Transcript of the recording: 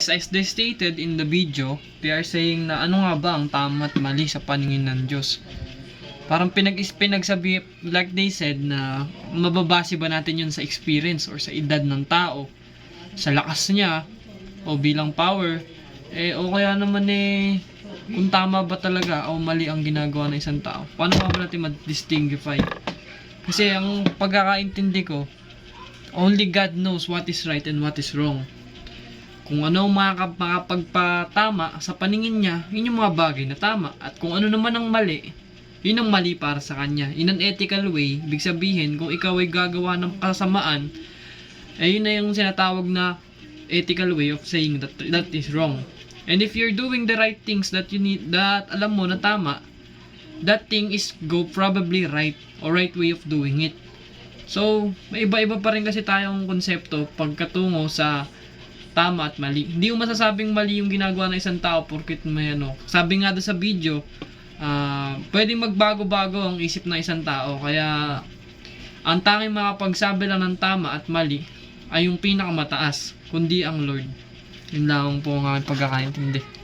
As they stated in the video, they are saying na ano nga ba ang tama at mali sa paningin ng Diyos. Parang pinagsabi, like they said, na mababase ba natin yun sa experience or sa edad ng tao, sa lakas niya, o bilang power, o kaya naman kung tama ba talaga o mali ang ginagawa ng isang tao. Paano ba natin ma-distinguify? Kasi ang pagkakaintindi ko, only God knows what is right and what is wrong. Kung ano ang makapagpatama sa paningin niya, yun yung mga bagay na tama. At kung ano naman ang mali, yun ang mali para sa kanya. In an ethical way, ibig sabihin, kung ikaw ay gagawa ng kasamaan, yun na yung sinatawag na ethical way of saying that is wrong. And if you're doing the right things that you need, that alam mo na tama, that thing is probably right or right way of doing it. So, may iba-iba pa rin kasi tayong konsepto pagkatungo sa tama at mali. Hindi mo masasabing mali yung ginagawa ng isang tao porket may Sabi nga doon sa video, pwedeng magbago-bago ang isip ng isang tao. Kaya, ang tanging makapagsabi lang ng tama at mali ay yung pinakamataas, kundi ang Lord. Yun lang po ang pagkakaintindi.